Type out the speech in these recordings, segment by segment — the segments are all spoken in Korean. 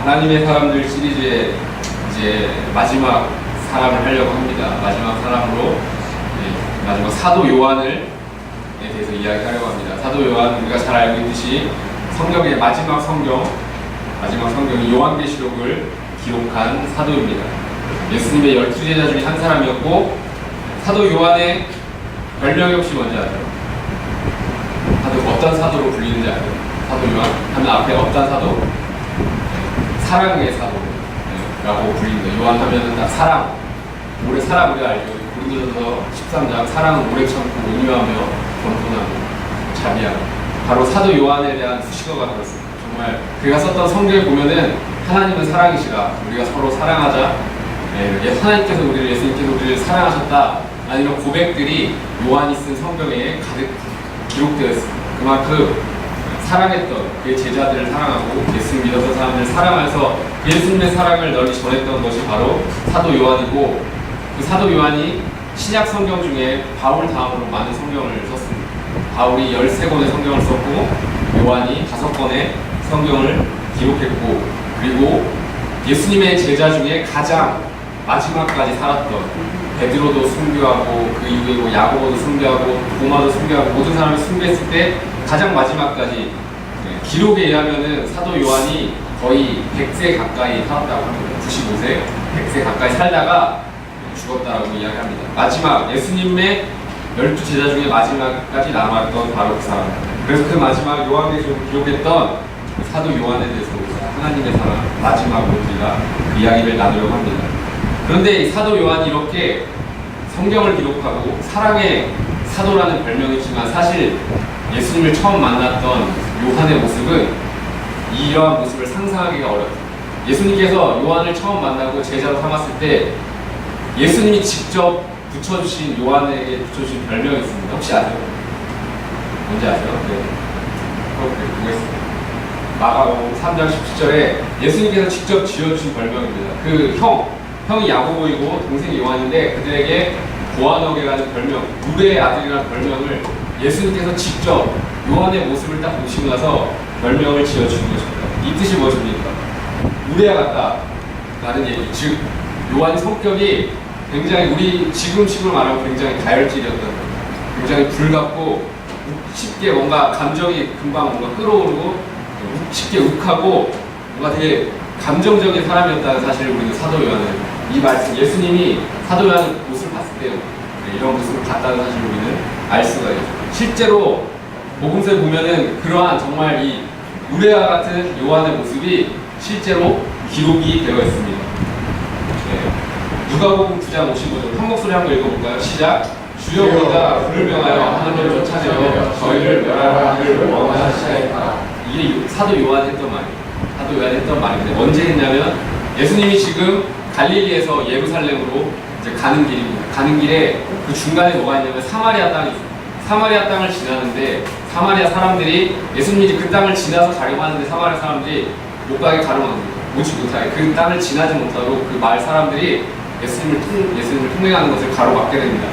하나님의 사람들 시리즈의 이제 마지막 사람을 하려고 합니다. 마지막 사람으로 마지막 사도 요한을 대해서 이야기하려고 합니다. 사도 요한, 우리가 잘 알고 있듯이 성경의 마지막 성경이 요한계시록을 기록한 사도입니다. 예수님의 12제자 중에 한 사람이었고, 사도 요한의 별명이 혹시 뭔지 아세요? 어떤 사도로 불리는지 아세요? 사도 요한 하면 앞에 어떤 사도? 사랑의 사도라고 불립니다. 요한 하면은 딱 사랑, 오래 사랑, 우리가 알죠. 고린도전서 13장 사랑은 오래 참고 온유하며 겸손하고 자비하고, 바로 사도 요한에 대한 수식어가 그렇습니다. 정말 그가 썼던 성경에 보면은 하나님은 사랑이시라, 우리가 서로 사랑하자, 하나님께서 우리를, 예수님께서 우리를 사랑하셨다, 아니면 고백들이 요한이 쓴 성경에 가득 기록되어 있습니다. 그만큼 사랑했던 그의 제자들을 사랑하고 예수를 믿었던 사람들을 사랑해서 그 예수님의 사랑을 널리 전했던 것이 바로 사도 요한이고, 그 사도 요한이 신약 성경 중에 바울 다음으로 많은 성경을 썼습니다. 바울이 13권의 성경을 썼고, 요한이 5권의 성경을 기록했고, 그리고 예수님의 제자 중에 가장 마지막까지 살았던, 베드로도 순교하고 그 이후에 뭐 야고보도 순교하고 도마도 순교하고 모든 사람이 순교했을 때 가장 마지막까지, 기록에 의하면은 사도 요한이 거의 100세 가까이 살았다고 합니다. 95세, 100세 가까이 살다가 죽었다라고 이야기합니다. 마지막 예수님의 12제자 중에 마지막까지 남았던 바로 그 사람. 그래서 그 마지막 요한계시록을 기록했던 사도 요한에 대해서 하나님의 사랑, 마지막으로 우리가 그 이야기를 나누려고 합니다. 그런데 이 사도 요한이 이렇게 성경을 기록하고 사랑의 사도라는 별명이지만, 사실 예수님을 처음 만났던 요한의 모습은 이러한 모습을 상상하기가 어렵습니다. 예수님께서 요한을 처음 만나고 제자로 삼았을 때 예수님이 직접 붙여주신, 요한에게 붙여주신 별명이 있습니다. 혹시 아세요? 뭔지 아세요? 네. 보겠습니다. 마가복음 3장 17절에 예수님께서 직접 지어주신 별명입니다. 그 형이 야고보이고 동생이 요한인데, 그들에게 보아너게라는 별명, 누레의 아들이라는 별명을 예수님께서 직접 요한의 모습을 딱 보시고 나서 별명을 지어주는 것입니다. 이 뜻이 무엇입니까? 누레와 같다라는 얘기. 즉, 요한의 성격이 굉장히, 우리 지금식으로 말하면 굉장히 다혈질이었던 거예요. 굉장히 불같고 쉽게 뭔가 감정이 금방 뭔가 끌어오르고 쉽게 욱하고 뭔가 되게 감정적인 사람이었다는 사실을 우리는 사도 요한은, 이 말씀, 예수님이 사도 요한의 모습을 봤을 때 이런 모습을 봤다는 사실을 우리는 알 수가 있죠. 실제로 복음서에 보면은 그러한 정말 이 누레와 같은 요한의 모습이 실제로 기록이 되어 있습니다. 누가복음 9장 55절 한 목소리 한번 읽어볼까요? 시작. 주여, 우리가 불을 명하여 하나님을 쫓아내어 저희를 멸하기를 원하시나이다. 이게 사도 요한이 했던 말이에요. 사도 요한이 했던 말인데, 언제 했냐면 예수님이 지금 갈릴리에서 예루살렘으로 이제 가는 길입니다. 가는 길에 그 중간에 뭐가 있냐면 사마리아 땅이 있어요. 사마리아 땅을 지나는데 사마리아 사람들이, 예수님이 그 땅을 지나서 가려고 하는데 사마리아 사람들이 못 가게 가로막습니다. 오지 못하게, 그 땅을 지나지 못하도록 그 마을 사람들이 예수님을 통행하는 것을 가로막게 됩니다.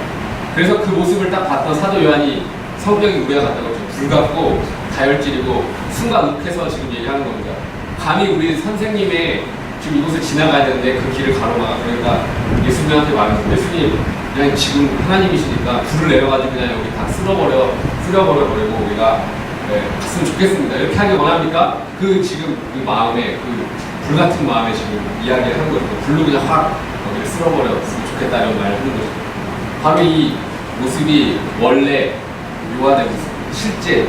그래서 그 모습을 딱 봤던 사도 요한이 성격이 우리와 같다고 했죠. 불같고 다혈질이고 순간 욱해서 지금 얘기하는 겁니다. 감히 우리 선생님의 지금 이곳을 지나가야 되는데 그 길을 가로막아. 그러니까 예수님한테 말하는, 예수님 그냥 지금 하나님이시니까 불을 내려가지고 그냥 여기 다 쓸어버려버리고 우리가 갔으면 좋겠습니다. 이렇게 하기 원합니까? 그 지금 그 마음에, 그 불같은 마음에 지금 이야기를 한 거죠. 불로 그냥 확 여기를 쓸어버렸으면 좋겠다, 이런 말을 하는 거죠. 바로 이 모습이 원래 요한의 모습, 실제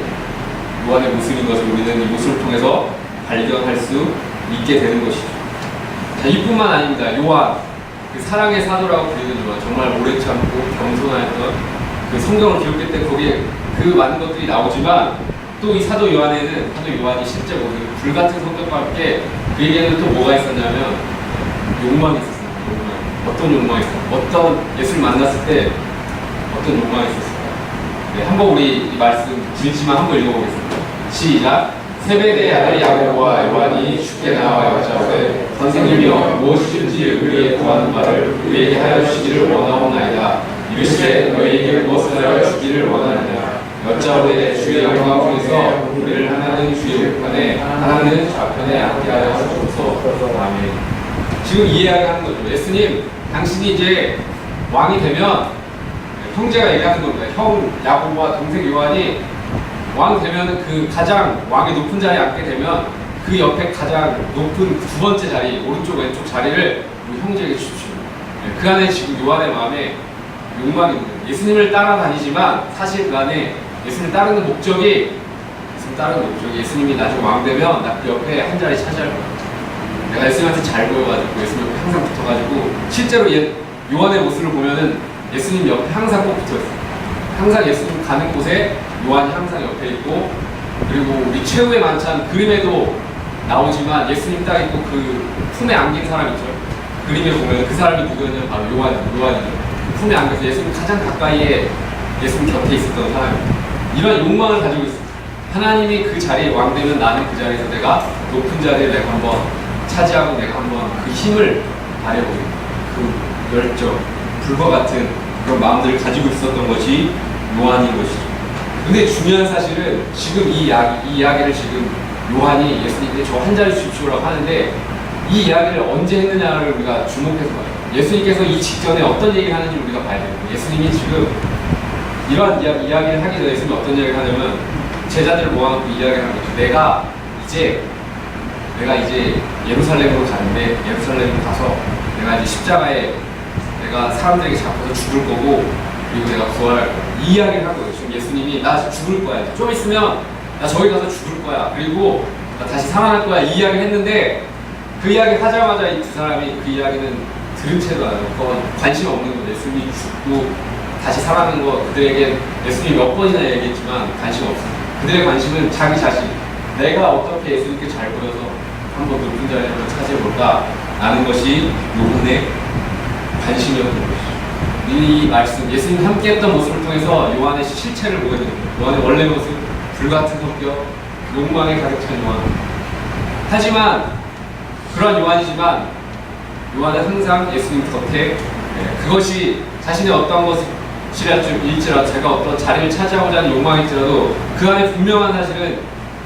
요한의 모습인 것을 우리는 이 모습을 통해서 발견할 수 있게 되는 것이죠. 자, 이뿐만 아닙니다. 요한, 그 사랑의 사도라고 불리는 요한, 정말 오래 참고 겸손하였던 그 성경을 기록할 때 거기에 그 많은 것들이 나오지만, 또 이 사도 요한에는, 사도 요한이 실제 모습, 불같은 성격과 함께 그에게는 또 뭐가 있었냐면 욕망이 있었어요. 욕망. 어떤 욕망이 있었어요? 어떤 예수를 만났을 때 어떤 욕망이 있었을까요? 네, 한번 우리 이 말씀 길지만 한번 읽어보겠습니다. 시작. 세베대의 아들 야고보와 요한이 주께 나와 여짜오되, 선생님이여, 무엇이든지 우리의 구하는 바를 우리에게 하여 주시기를 원하옵나이다. 이르시되 너희에게 무엇을 하여 주기를 원하느냐. 여자의 주의 영광 중에서 우리를 하나는 주의 우편에 하나는 좌편에 앉게 하여 주소서. 아멘. 지금 이해하는 거죠. 예수님, 당신이 이제 왕이 되면, 형제가 얘기하는 겁니다. 형 야고보와 동생 요한이 왕 되면 그 가장 왕의 높은 자리에 앉게 되면 그 옆에 가장 높은 두 번째 자리, 오른쪽 왼쪽 자리를 우리 형제에게 주십시오. 그 안에 지금 요한의 마음에 욕망이 있는 거예요. 예수님을 따라다니지만 사실 그 안에 예수님을 따르는 목적이 예수님이 나중에 왕 되면 나 그 옆에 한 자리 차지할 거야. 내가 예수님한테 잘 보여가지고 예수님 옆에 항상 붙어가지고 실제로 요한의 모습을 보면은 예수님 옆에 항상 꼭 붙어있어요. 항상 예수님 가는 곳에 요한이 항상 옆에 있고, 그리고 우리 최후의 만찬 그림에도 나오지만 예수님 딱 있고 그 품에 안긴 사람 있죠. 그림에 보면 그 사람이 누구냐면 바로 요한이죠. 품에 안겨서 예수님 가장 가까이에 예수님 곁에 있었던 사람입니다. 이런 욕망을 가지고 있습니다. 하나님이 그 자리에 왕 되면 나는 그 자리에서 내가 높은 자리에 내가 한번 차지하고 내가 한번 그 힘을 발휘해보겠다. 그 열정, 불과 같은 그런 마음들을 가지고 있었던 것이 요한인 것이죠. 근데 중요한 사실은 지금 이 이야기를 지금 요한이 예수님께 저 한 자리 주십시오라고 하는데 이 이야기를 언제 했느냐를 우리가 주목해서 봐요. 예수님께서 이 직전에 어떤 얘기를 하는지 우리가 봐야 돼요. 예수님이 지금 이러한 이야기를 하기 전에 예수님이 어떤 이야기를 하냐면 제자들을 모아놓고 이야기를 하는 거죠. 내가 이제 예루살렘으로 가는데 예루살렘으로 가서 내가 이제 십자가에 내가 사람들에게 잡혀서 죽을 거고 그리고 내가 부활할 거야. 이 이야기를 한 거예요. 지금 예수님이 나 죽을 거야. 좀 있으면 나 저기 가서 죽을 거야. 그리고 나 다시 살아날 거야. 이 이야기를 했는데 그 이야기 하자마자 이 두 사람이 그 이야기는 들은 채도 안 하고 관심 없는 거예요. 예수님이 죽고 다시 살아나는 거 그들에게 예수님이 몇 번이나 얘기했지만 관심 없어요. 그들의 관심은 자기 자신. 내가 어떻게 예수님께 잘 보여서 한번 높은 자리를 한번 차지해볼까 라는 것이 요한의 관심이었던 것이죠. 이 말씀, 예수님 함께 했던 모습을 통해서 요한의 실체를 보게 됩니다. 요한의 원래 모습, 불같은 성격, 욕망에 가득 찬 요한. 하지만 그런 요한이지만 요한은 항상 예수님 곁에 그것이 자신의 어떤 것일지라도 제가 어떤 자리를 차지하고자 하는 욕망일지라도 그 안에 분명한 사실은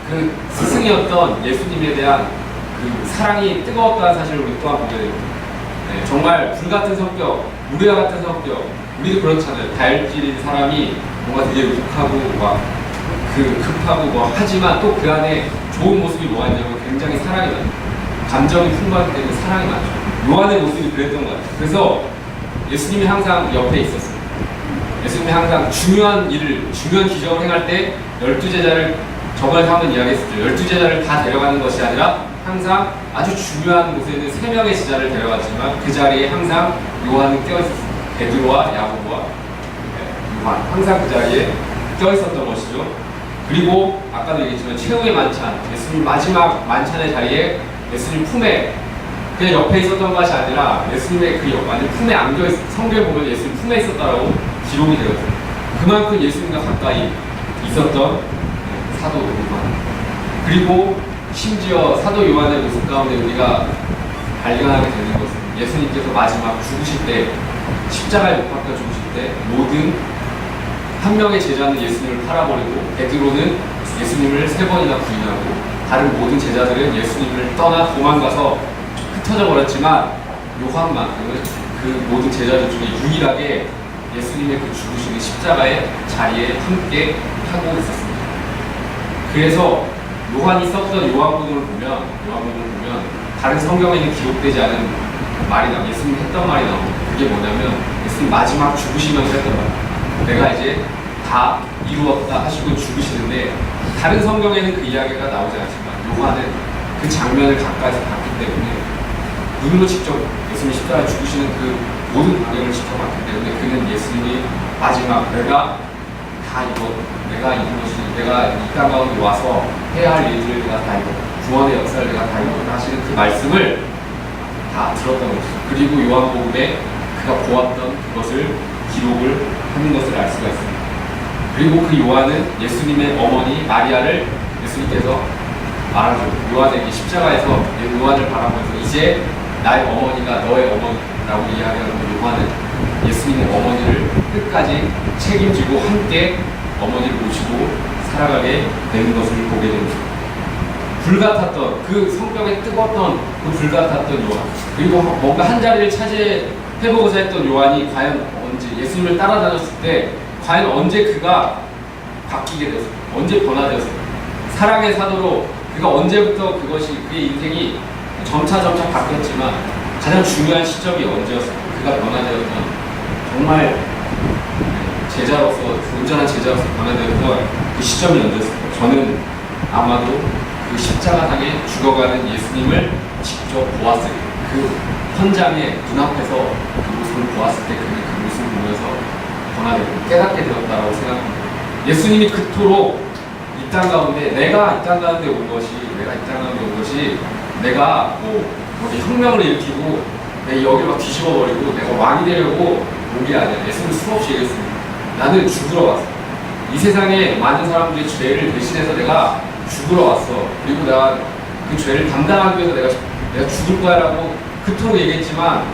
그 스승이었던 예수님에 대한 그 사랑이 뜨거웠다는 사실을 우리 또한 보게 됩니다. 정말 불같은 성격, 우리와 같은 성격, 우리도 그렇잖아요. 다혈질인 사람이 뭔가 되게 욱하고 막 급하고 하지만 또 그 안에 좋은 모습이 뭐가 있냐면 굉장히 사랑이 많아요. 감정이 풍부하기 때문에 사랑이 많죠. 요한의 모습이 그랬던 것 같아요. 그래서 예수님이 항상 옆에 있었어요. 예수님이 항상 중요한 기적을 행할 때 12제자를 저번에 한번 이야기했었죠. 12제자를 다 데려가는 것이 아니라 항상 아주 중요한 곳에는 3명의 제자를 데려갔지만 그 자리에 항상 요한은 껴있었습니다. 베드로와 야고보와 요한 항상 그 자리에 껴있었던 것이죠. 그리고 아까도 얘기했지만 최후의 만찬, 예수님 마지막 만찬의 자리에 예수님 품에 그냥 옆에 있었던 것이 아니라 예수님의 그 완전 품에 안겨있, 성경에 보면 예수님 품에 있었다라고 기록이 되거든요. 그만큼 예수님과 가까이 있었던 사도 요한. 그리고 심지어 사도 요한의 모습 가운데 우리가 발견하게 되는 것은 예수님께서 마지막 죽으실 때, 십자가에 못 박혀 죽으실 때 모든 한 명의 제자는 예수님을 팔아버리고 베드로는 예수님을 3번이나 부인하고 다른 모든 제자들은 예수님을 떠나 도망가서 흩어져 버렸지만 요한만큼은 그 모든 제자들 중에 유일하게 예수님의 그 죽으시는 십자가의 자리에 함께 하고 있었습니다. 그래서 요한이 썼던 요한복음을 보면 다른 성경에는 기록되지 않은 말이 나와요. 예수님이 했던 말이 나옵니다. 그게 뭐냐면 예수님 마지막 죽으시면서 했던 말. 내가 이제 다 이루었다 하시고 죽으시는데 다른 성경에는 그 이야기가 나오지 않지만 요한은 그 장면을 가까이서 봤기 때문에 눈으로 직접 예수님이 십자가에 죽으시는 그 모든 광경을 직접 봤기 때문에 그는 예수님이 마지막 내가 다 이뤘다. 내가 이룬 것이 내가 이 땅 가운데 와서 해야 할 일들을 내가 다 이뤘다. 구원의 역사를 내가 다 이뤘다 하시는 그 말씀을 다 들었던 것이죠. 그리고 요한복음에 그가 보았던 그것을 기록을 하는 것을 알 수가 있습니다. 그리고 그 요한은 예수님의 어머니 마리아를 예수님께서 말하죠. 요한에게 십자가에서 요한을 바라보면서 이제 나의 어머니가 너의 어머니라고 이야기하는 요한은 예수님의 어머니를 끝까지 책임지고 함께 어머니를 모시고 살아가게 되는 것을 보게 됩니다. 불같았던 그 성격에 뜨거웠던 그 불같았던 요한, 그리고 뭔가 한 자리를 차지해보고자 했던 요한이 과연 언제 예수님을 따라다녔을 때 과연 언제 그가 바뀌게 되었을까? 언제 변화되었을까? 사랑의 사도로 그가 언제부터 그것이 그의 인생이 점차 바뀌었지만 가장 중요한 시점이 언제였을까? 그가 변화되었던 정말 제자로서 온전한 제자로서 변화되었던 그 시점이 언제였을까? 저는 아마도 그 십자가상에 죽어가는 예수님을 직접 보았을 때, 그 현장의 눈앞에서 그 모습을 보았을 때 그는 그 모습을 보면서 변화되고 깨닫게 되었다고 생각합니다. 예수님이 그토록 이 땅 가운데 내가 이 땅 가운데 온 것이 내가 어디 혁명을 일으키고 내 여기를 막 뒤집어버리고 내가 왕이 되려고 온 게 아니야. 예수님은 수없이 얘기했습니다. 나는 죽으러 왔어. 이 세상에 많은 사람들의 죄를 대신해서 내가 죽으러 왔어. 그리고 내가 그 죄를 담당하기 위해서 내가 죽을 거야 라고 그토록 얘기했지만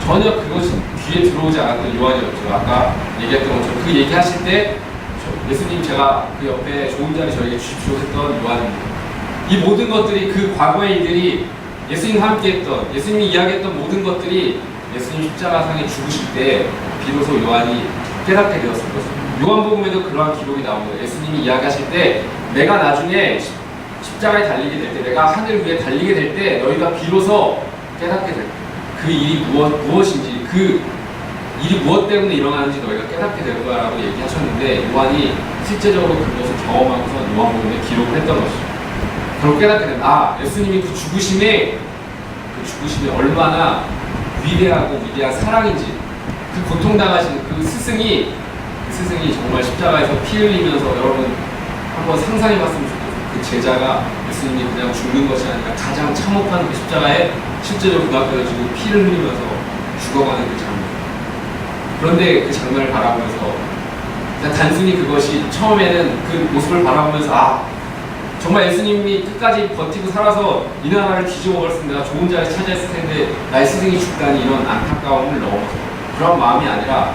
전혀 그것이 귀에 들어오지 않았던 요한이었죠. 아까 얘기했던 것처럼 그 얘기하실 때 예수님 제가 그 옆에 좋은 자리 저에게 주십시오 했던 요한입니다. 이 모든 것들이 그 과거의 일들이 예수님과 함께 했던 예수님이 이야기했던 모든 것들이 예수님 십자가상에 죽으실 때 비로소 요한이 깨닫게 되었을 것입니다. 요한복음에도 그러한 기록이 나옵니다. 예수님이 이야기하실 때 내가 나중에 십자가에 달리게 될 때 내가 하늘 위에 달리게 될 때 너희가 비로소 깨닫게 될 때 그 일이 무엇인지 그 일이 무엇 때문에 일어나는지 너희가 깨닫게 될 거야 라고 얘기하셨는데 요한이 실제적으로 그것을 경험하고서 요한복음에 기록을 했던 것이죠. 그걸 깨닫게 된다. 예수님이 그 죽으심이 얼마나 위대한 사랑인지 그 고통당하신 그 스승이 정말 십자가에서 피 흘리면서 여러분 한번 상상해봤으면 좋겠어요. 그 제자가 예수님이 그냥 죽는 것이 아니라 가장 참혹한 그 십자가에 실제로 그 앞에서 지금 피를 흘리면서 죽어가는 그 장면. 그런데 그 장면을 바라보면서 그냥 단순히 그것이 처음에는 그 모습을 바라보면서 정말 예수님이 끝까지 버티고 살아서 이 나라를 뒤집어 버렸으면 내가 좋은 자리에 차지했을 텐데 나의 스승이 죽다니 이런 안타까움을 넘어서 그런 마음이 아니라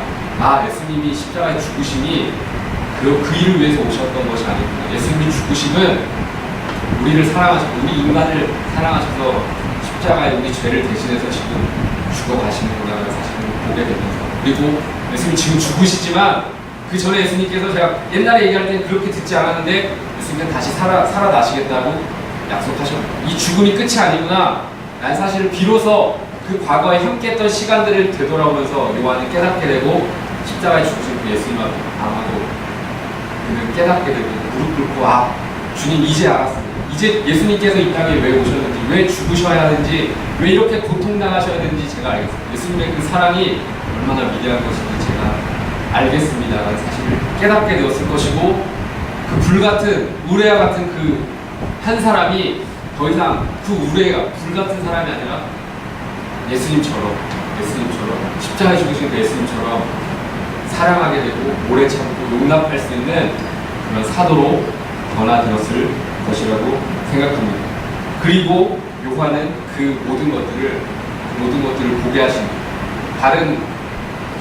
예수님이 십자가에 죽으심이 그 일을 위해서 오셨던 것이 아니구나. 예수님이 죽으심은 우리를 사랑하셔서 우리 인간을 사랑하셔서 십자가에 우리 죄를 대신해서 지금 죽어가시는구나라는 사실을 보게 되면서 그리고 예수님이 지금 죽으시지만 그 전에 예수님께서 제가 옛날에 얘기할 때는 그렇게 듣지 않았는데 예수님은 다시 살아나시겠다고 약속하셨고 이 죽음이 끝이 아니구나. 난 사실 비로소 그 과거에 함께했던 시간들을 되돌아오면서 요한이 깨닫게 되고 십자가에 죽으신 그 예수님 앞에 아마도 그는 깨닫게 되고 무릎 꿇고 주님 이제 알았습니다. 이제 예수님께서 이 땅에 왜 오셨는지 왜 죽으셔야 하는지 왜 이렇게 고통당하셔야 되는지 제가 알겠습니다. 예수님의 그 사랑이 얼마나 위대한 것인지 제가 알겠습니다라는 사실을 깨닫게 되었을 것이고 그 불같은 우레와 같은 그 한 사람이 더 이상 그 우레가 불같은 사람이 아니라 예수님처럼 십자가에 죽으신 그 예수님처럼 사랑하게 되고 오래 참고 용납할 수 있는 그런 사도로 변화되었을 것이라고 생각합니다. 그리고 요한은 그 모든 것들을 보게 하신 다른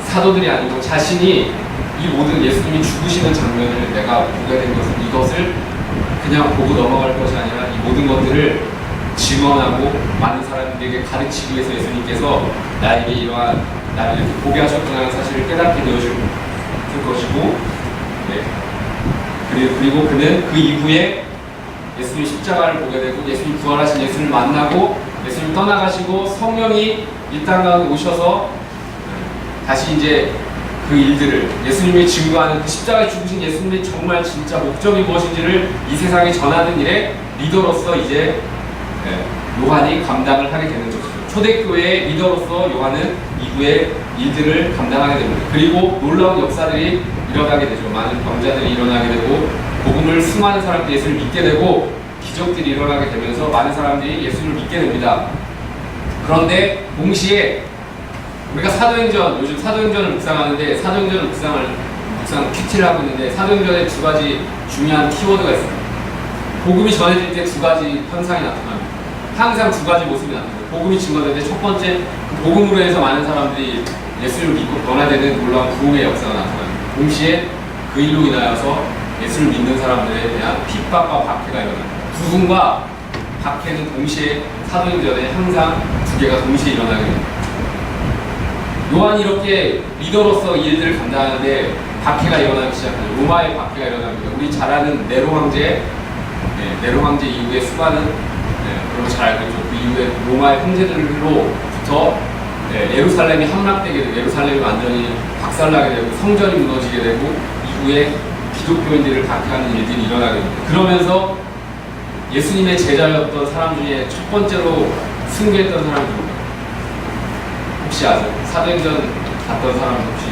사도들이 아니고 자신이 이 모든 예수님이 죽으시는 장면을 내가 보게 된 것은 이것을 그냥 보고 넘어갈 것이 아니라 이 모든 것들을 증언하고 많은 사람들에게 가르치기 위해서 예수님께서 나에게 이러한 나를 이렇게 보게 하셨구나 하는 사실을 깨닫게 되어줄 것이고 그리고 그는 그 이후에 예수님 십자가를 보게 되고 예수님 부활하신 예수님을 만나고 예수님 떠나가시고 성령이 이 땅 가운데 오셔서 다시 이제 그 일들을 예수님이 증거하는 그 십자가에 죽으신 예수님의 정말 진짜 목적이 무엇인지를 이 세상에 전하는 일에 리더로서 이제 요한이 감당을 하게 되는 것이죠. 초대교회의 리더로서 요한은 이후에 일들을 감당하게 됩니다. 그리고 놀라운 역사들이 일어나게 되죠. 많은 병자들이 일어나게 되고 복음을 수많은 사람들이 예수를 믿게 되고 기적들이 일어나게 되면서 많은 사람들이 예수를 믿게 됩니다. 그런데 동시에 우리가 요즘 사도행전을 묵상하는데 사도행전을 묵상 큐티를 하고 있는데 사도행전에 두 가지 중요한 키워드가 있습니다. 복음이 전해질 때 두 가지 현상이 나타납니다. 항상 두 가지 모습이 나타납니다. 복음이 증거될 때 첫 번째 그 복음으로 해서 많은 사람들이 예수를 믿고 변화되는 놀라운 부흥의 역사가 나타납니다. 동시에 그 일로 인하여서 예수를 믿는 사람들에 대한 핍박과 박해가 일어납니다. 구금과 박해는 동시에 사도행전에 항상 두 개가 동시에 일어나게 됩니다. 요한이 이렇게 리더로서 일들을 감당하는데 박해가 일어나기 시작합니다. 로마의 박해가 일어납니다. 우리 잘 아는 네로 황제, 네로 황제 이후에 수많은 그런 거 잘 알고 있죠. 그 이후에 로마의 황제들로부터 예루살렘이 함락되게 되고 예루살렘이 완전히 박살나게 되고 성전이 무너지게 되고 이후에 기독교인들을 박해하는 일들이 일어나게 됩니다. 그러면서 예수님의 제자였던 사람 중에 첫 번째로 승계했던 사람이 누구예요? 혹시 아세요? 사도행전 갔던 사람 혹시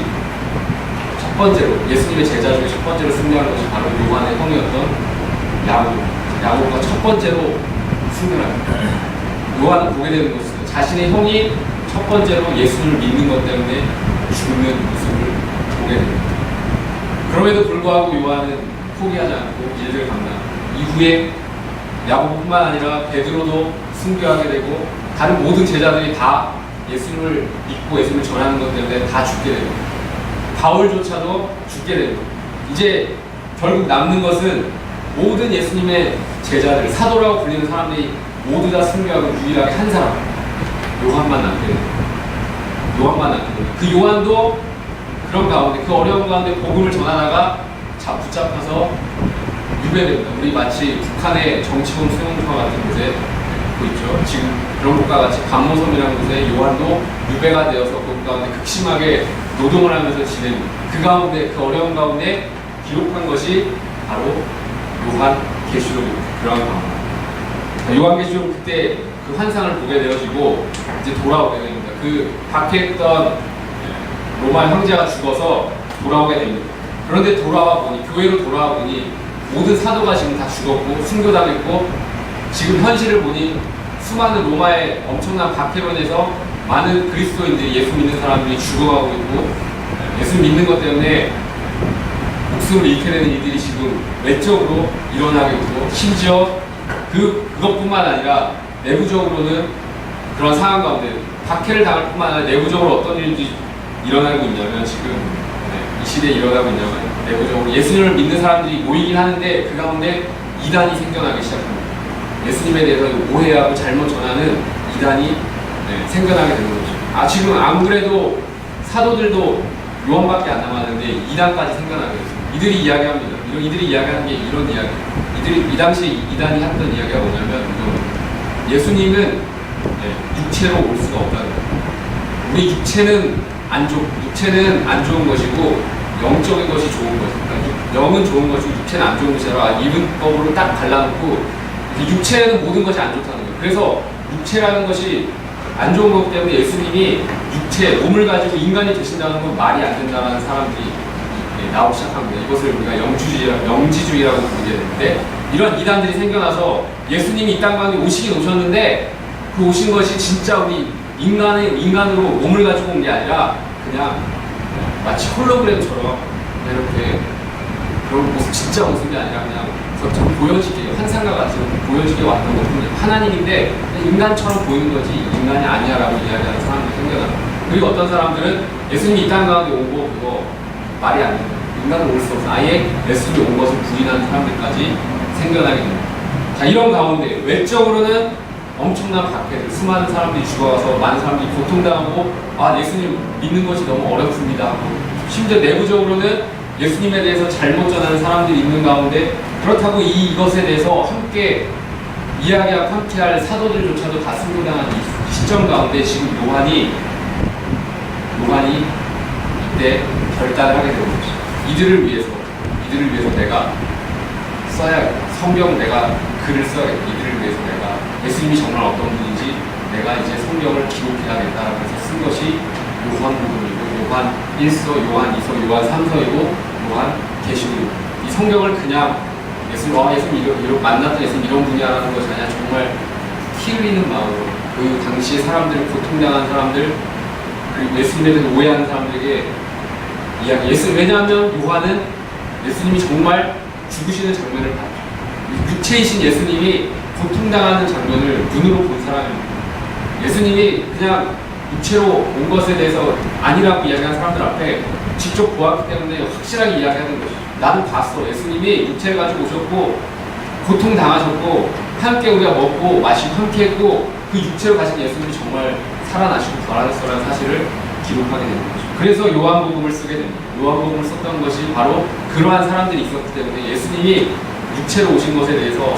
첫 번째로 예수님의 제자 중에 첫 번째로 승리한 것이 바로 요한의 형이었던 야고보가 첫 번째로 승리합니다. 요한은 보게 되는 것은 자신의 형이 첫 번째로 예수를 믿는 것 때문에 죽는 모습을 보게 됩니다. 그럼에도 불구하고 요한은 포기하지 않고 일들을 감당. 이후에 야고보뿐만 아니라 베드로도 순교하게 되고 다른 모든 제자들이 다 예수님을 믿고 예수님을 전하는 것 때문에 다 죽게 됩니다. 바울조차도 죽게 됩니다. 이제 결국 남는 것은 모든 예수님의 제자들, 사도라고 불리는 사람들이 모두 다 순교하고 유일하게 한 사람, 요한만 남게 됩니다. 요한만 남게 됩니다. 그 요한도 그런 가운데, 그 어려운 가운데 복음을 전하다가 붙잡혀서 유배됩니다. 우리 마치 북한의 정치범 수용소 같은 곳에 있죠. 지금 그런 곳과 같이 감모섬이라는 곳에 요한도 유배가 되어서 그 가운데 극심하게 노동을 하면서 지냅니다. 그 가운데, 그 어려운 가운데 기록한 것이 바로 요한계시록입니다. 그런 가운데 요한계시록 그때 그 환상을 보게 되어지고 이제 돌아오게 됩니다. 그 박해했던 로마 형제가 죽어서 돌아오게 됩니다. 그런데 돌아와 보니, 교회로 돌아와 보니 모든 사도가 지금 다 죽었고 순교당했고 지금 현실을 보니 수많은 로마의 엄청난 박해로 인해서 많은 그리스도인들이, 예수 믿는 사람들이 죽어가고 있고 예수 믿는 것 때문에 목숨을 잃게 되는 일들이 지금 외적으로 일어나고 있고 심지어 그것뿐만 아니라 내부적으로는 그런 상황 가운데 박해를 당할 뿐만 아니라 내부적으로 어떤 일이 일어나고 있냐면 지금 이 시대에 일어나고 있냐면 내부적으로 예수님을 믿는 사람들이 모이긴 하는데 그 가운데 이단이 생겨나기 시작합니다. 예수님에 대해서 오해하고 잘못 전하는 이단이 생겨나게 되는 거죠. 지금 안 그래도 사도들도 요한밖에 안 남았는데 이단까지 생겨나게 됐습니다. 이들이 이야기합니다. 이들이 이야기하는 게 이런 이야기. 이 당시 이단이 했던 이야기가 뭐냐면 예수님은 육체로 올 수가 없다는 거예요. 우리 육체는 안 좋은 것이고 영적인 것이 좋은 것입니다. 영은 좋은 것이고 육체는 안 좋은 것이라 이분법으로 딱 갈라놓고 육체는 모든 것이 안 좋다는 거예요. 그래서 육체라는 것이 안 좋은 것 때문에 예수님이 육체, 몸을 가지고 인간이 되신다는 건 말이 안 된다는 사람들이 나오기 시작합니다. 이것을 우리가 영지주의라고 부르게 되는데 이런 이단들이 생겨나서 예수님이 이 땅 가운데 오시긴 오셨는데 그 오신 것이 진짜 우리 인간으로 몸을 가지고 온 게 아니라 그냥 마치 홀로그램처럼 이렇게 그런 모습, 진짜 모습이 아니라 그냥 좀 보여지게, 환상과 같이 보여지게 왔던 것뿐이에요. 하나님인데 인간처럼 보이는 거지 인간이 아니야라고 이야기하는 사람들이 생겨납니다. 그리고 어떤 사람들은 예수님이 이 땅 가운데 오고 그거 말이 안 돼요. 인간은 올 수 없어. 아예 예수님이 온 것을 부인하는 사람들까지 생겨나게 됩니다. 자, 이런 가운데 외적으로는 엄청난 박해들, 수많은 사람들이 죽어가서 많은 사람들이 고통당하고 예수님 믿는 것이 너무 어렵습니다 하고 심지어 내부적으로는 예수님에 대해서 잘못 전하는 사람들이 있는 가운데 그렇다고 이것에 대해서 함께 이야기하고 함께할 사도들조차도 다 순교당한 이 시점 가운데 지금 요한이 이때 결단을 하게 되는 거죠. 이들을 위해서 내가 써야겠다. 성경 내가 글을 써야겠다. 이들을 위해서 내가 예수님이 정말 어떤 분인지 내가 이제 성경을 기록해야겠다라고 해서 쓴 것이 요한복음이고 요한 1서, 요한 2서, 요한 3서이고 요한 계시록입니다. 이 성경을 그냥 예수님 만났던 예수님 이런 분이라는 것이 아니라 정말 피 흘리는 마음으로 그 당시에 사람들을 고통당한 사람들 그리고 예수님에 대해서 오해하는 사람들에게 이야기. 왜냐하면 요한은 예수님이 정말 죽으시는 장면을 봤죠. 육체이신 예수님이 고통당하는 장면을 눈으로 본 사람입니다. 예수님이 그냥 육체로 온 것에 대해서 아니라고 이야기한 사람들 앞에 직접 보았기 때문에 확실하게 이야기하는 것이죠. 나는 봤어. 예수님이 육체를 가지고 오셨고 고통당하셨고 함께 우리가 먹고 마시고 함께 했고 그 육체를 가진 예수님이 정말 살아나시고 부활하셨다는 사실을 기록하게 되는 거죠. 그래서 요한복음을 쓰게 됩니다. 요한복음을 썼던 것이 바로 그러한 사람들이 있었기 때문에 예수님이 육체로 오신 것에 대해서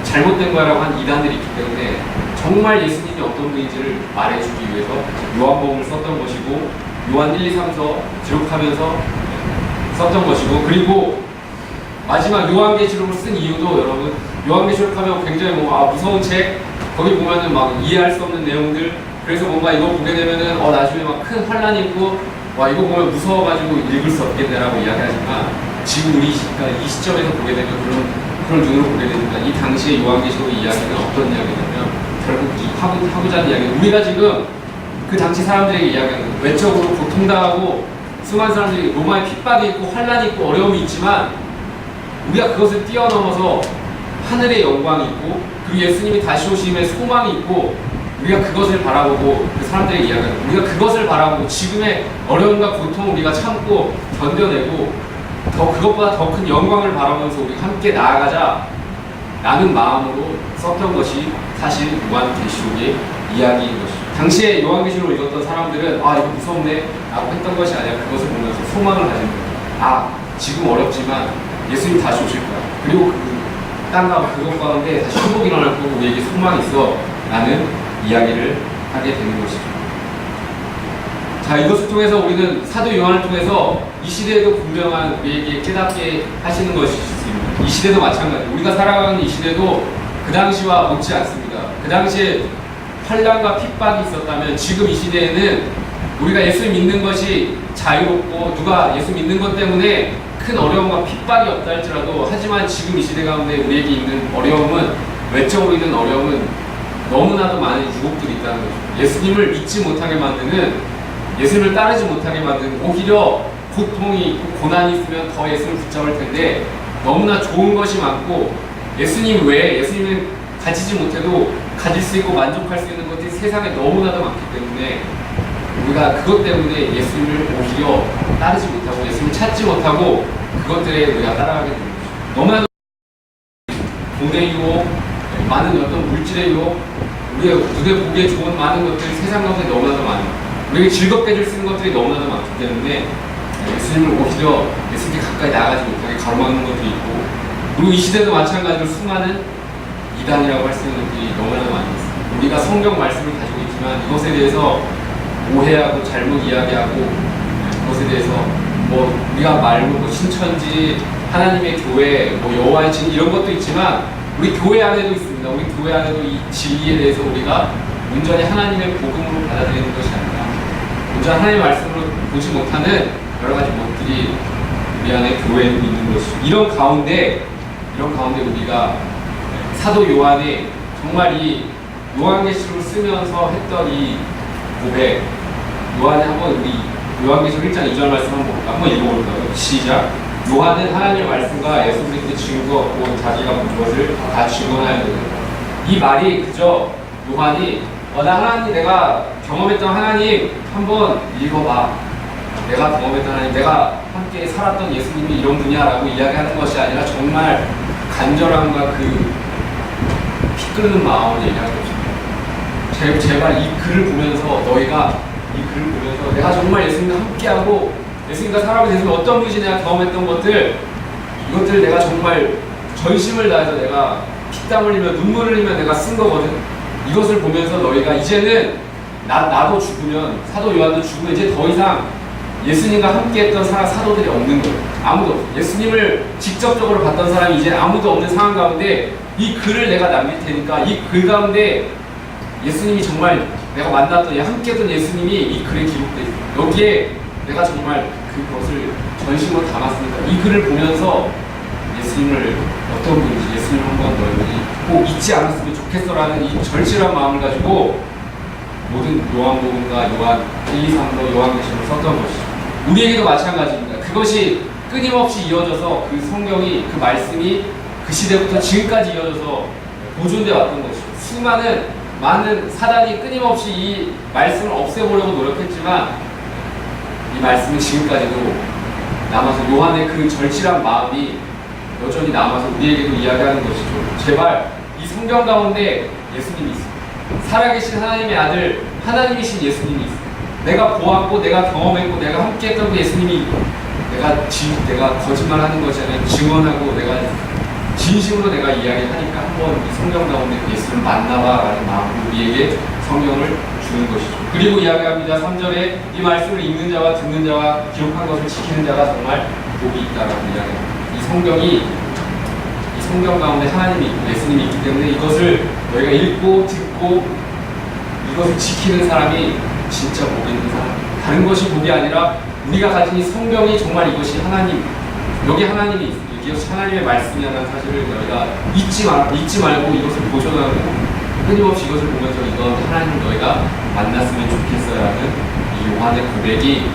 잘못된 거라고 한 이단들이 있기 때문에 정말 예수님이 어떤 분인지를 말해주기 위해서 요한복음을 썼던 것이고 요한 1, 2, 3서 기록하면서 썼던 것이고 그리고 마지막 요한계시록을 쓴 이유도 여러분 요한계시록 하면 굉장히 무서운 책 거기 보면은 막 이해할 수 없는 내용들 그래서 뭔가 이거 보게 되면은 나중에 막 큰 환란이 있고 와 이거 보면 무서워가지고 읽을 수 없겠네라고 이야기하지만 지금 우리 이 시점에서 보게 되면 그런 눈으로 보게 됩니다. 이 당시의 요한계시록의 이야기는 어떤 이야기냐면 결국 이 하고자 하는 이야기 우리가 지금 그 당시 사람들에게 이야기하는 외적으로 고통당하고 수많은 사람들이 로마의 핍박이 있고 환란이 있고 어려움이 있지만 우리가 그것을 뛰어넘어서 하늘의 영광이 있고 그리고 예수님이 다시 오심의 소망이 있고 우리가 그것을 바라보고 그 사람들에게 이야기하는 우리가 그것을 바라보고 지금의 어려움과 고통을 우리가 참고 견뎌내고 그것보다 더 큰 영광을 바라보면서 우리 함께 나아가자 라는 마음으로 썼던 것이 사실 요한계시록의 이야기인 것이죠. 당시에 요한계시록을 읽었던 사람들은 이거 무섭네 라고 했던 것이 아니라 그것을 보면서 소망을 가진 거예요. 지금 어렵지만 예수님 다시 오실 거야. 그리고 땅과 그것 가운데 다시 회복이 일어날 거고 우리에게 소망이 있어 라는 이야기를 하게 되는 것이죠. 자, 이것을 통해서 우리는 사도 요한을 통해서 이 시대에도 분명한 우리에게 깨닫게 하시는 것이 있습니다. 이 시대도 마찬가지. 우리가 살아가는 이 시대도 그 당시와 못지 않습니다. 그 당시에 환란과 핍박이 있었다면 지금 이 시대에는 우리가 예수 믿는 것이 자유롭고 누가 예수 믿는 것 때문에 큰 어려움과 핍박이 없다 할지라도 하지만 지금 이 시대 가운데 우리에게 있는 어려움은 외적으로 있는 어려움은 너무나도 많은 유혹들이 있다는 거죠. 예수님을 믿지 못하게 만드는 예수님을 따르지 못하게 만드는 오히려 고통이 있고 고난이 있으면 더 예수를 붙잡을 텐데 너무나 좋은 것이 많고 예수님 외에 예수님을 가지지 못해도 가질 수 있고 만족할 수 있는 것들이 세상에 너무나도 많기 때문에 우리가 그것 때문에 예수님을 오히려 따르지 못하고 예수님을 찾지 못하고 그것들에 우리가 따라가게 되는 거죠. 너무나도 돈의 유혹, 많은 어떤 물질의 유혹, 우리가 눈에 보기에 좋은 많은 것들이 세상 가운데 너무나도 많아요. 우리에게 즐겁게 해줄 수 있는 것들이 너무나도 많기 때문에 예수님을 오히려 예수님께 가까이 나가지 못하게 가로막는 것들이 있고 그리고 이 시대도 마찬가지로 수많은 이단이라고 할 수 있는 것들이 너무나도 많이 있습니다. 우리가 성경 말씀을 가지고 있지만 이것에 대해서 오해하고 잘못 이야기하고 그것에 대해서 우리가 말고 신천지, 하나님의 교회, 여호와의 증인 이런 것도 있지만 우리 교회 안에도 있습니다. 우리 교회 안에도 이 진리에 대해서 우리가 온전히 하나님의 복음으로 받아들이는 것이 아니라 온전히 하나님의 말씀으로 보지 못하는 여러 가지 것들이 우리 안에 교회에 있는 것이죠. 이런 가운데 우리가 사도 요한의 정말 이 요한계시록을 쓰면서 했던 이 고백 요한에 한번 우리 요한계시록 1장 2절 말씀 한번 읽어볼까요? 시작. 요한은 하나님의 말씀과 예수 그리스도의 증거고 자기가 본 것을 다 증언하여 된다. 이 말이 그저 요한이 하나님 내가 경험했던 하나님 한번 읽어봐. 내가 경험했던 하나님, 내가 함께 살았던 예수님이 이런 분이야 라고 이야기하는 것이 아니라 정말 간절함과 그 피 끓는 마음을 얘기하는 것입니다. 제발 이 글을 보면서 너희가 이 글을 보면서 내가 정말 예수님과 함께하고 예수님과 살아가면서 예수님 어떤 분이신지 내가 경험했던 것들 이것들을 내가 정말 전심을 다해서 내가 피땀 흘리며 눈물을 흘리며 내가 쓴 거거든. 이것을 보면서 너희가 이제는 나도 죽으면 사도 요한도 죽으면 이제 더 이상 예수님과 함께했던 사도들이 없는 거예요. 아무도 없어요. 예수님을 직접적으로 봤던 사람이 이제 아무도 없는 상황 가운데 이 글을 내가 남길 테니까 이 글 가운데 예수님이 정말 내가 만났던 함께했던 예수님이 이 글에 기록되어 있어요. 여기에 내가 정말 그것을 전심으로 담았으니까 이 글을 보면서 예수님을 어떤 분인지 예수님 한번 너희들이 꼭 잊지 않았으면 좋겠어라는 이 절실한 마음을 가지고 모든 요한복음과 요한 1, 2, 3로 요한계시록을 썼던 것이죠. 우리에게도 마찬가지입니다. 그것이 끊임없이 이어져서 그 성경이 그 말씀이 그 시대부터 지금까지 이어져서 보존되어 왔던 것이죠. 많은 사단이 끊임없이 이 말씀을 없애보려고 노력했지만 이 말씀은 지금까지도 남아서 요한의 그 절실한 마음이 여전히 남아서 우리에게도 이야기하는 것이죠. 제발 이 성경 가운데 예수님이 있습니다. 살아계신 하나님의 아들, 하나님이신 예수님이 있습니다. 내가 보았고 내가 경험했고 내가 함께했던 그 예수님이 내가 거짓말하는 것이 아니라 증언하고 내가 진심으로 내가 이야기하니까 한번 이 성경 가운데 예수를 만나봐라는 마음으로 우리에게 성경을 주는 것이죠. 그리고 이야기합니다. 3절에 이 말씀을 읽는 자와 듣는 자와 기록한 것을 지키는 자가 정말 복이 있다라고 이야기합니다. 이 성경 가운데 하나님이 있고 예수님이 있기 때문에 이것을 너희가 읽고 듣고 이것을 지키는 사람이 진짜 복이 있는 사람입니다. 다른 것이 복이 아니라 우리가 가진 이 성경이 정말 이것이 하나님, 여기 하나님이 있습니다. 이것이 하나님의 말씀이라는 사실을 너희가 잊지 말고 이것을 보존하고 끊임없이 이것을 보면서 이건 하나님 너희가 만났으면 좋겠어라는 이 요한의 고백이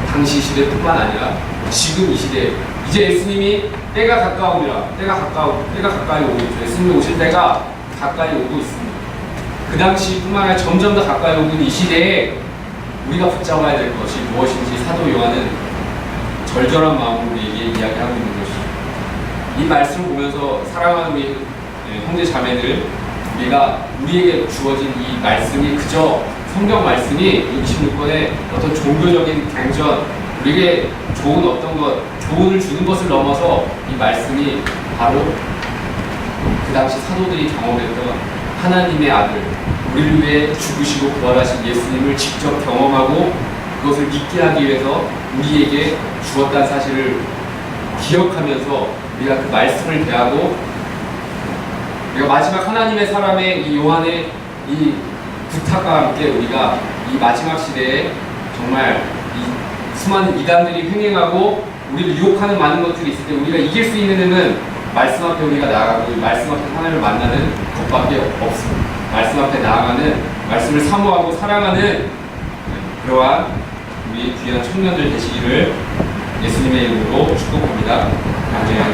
당시 시대뿐만 아니라 지금 이 시대, 이제 예수님이 때가 가까우니라, 때가 가까이 오고 있죠. 예수님이 오실 때가 가까이 오고 있습니다. 그 당시뿐만 아니라 점점 더 가까이 오고 있는 이 시대에 우리가 붙잡아야 될 것이 무엇인지 사도 요한은 절절한 마음으로 우리에게 이야기하고 있는 것이죠. 이 말씀을 보면서 사랑하는 우리 형제 자매들, 우리에게 주어진 이 말씀이 그저 성경 말씀이 66권의 어떤 종교적인 경전, 우리에게 좋은 어떤 것, 교훈을 주는 것을 넘어서 이 말씀이 바로 그 당시 사도들이 경험했던 하나님의 아들, 우리를 위해 죽으시고 부활하신 예수님을 직접 경험하고 그것을 믿게 하기 위해서 우리에게 주었다는 사실을 기억하면서 우리가 그 말씀을 대하고 우리가 마지막 하나님의 사람의 이 요한의 이 부탁과 함께 우리가 이 마지막 시대에 정말 이 수많은 이단들이 횡행하고 우리를 유혹하는 많은 것들이 있을 때 우리가 이길 수 있는 데는 말씀 앞에 우리가 나아가고 말씀 앞에 하나님을 만나는 것밖에 없습니다. 말씀 앞에 나아가는, 말씀을 사모하고 사랑하는 그러한 우리 귀한 청년들 되시기를 예수님의 이름으로 축복합니다. 아멘.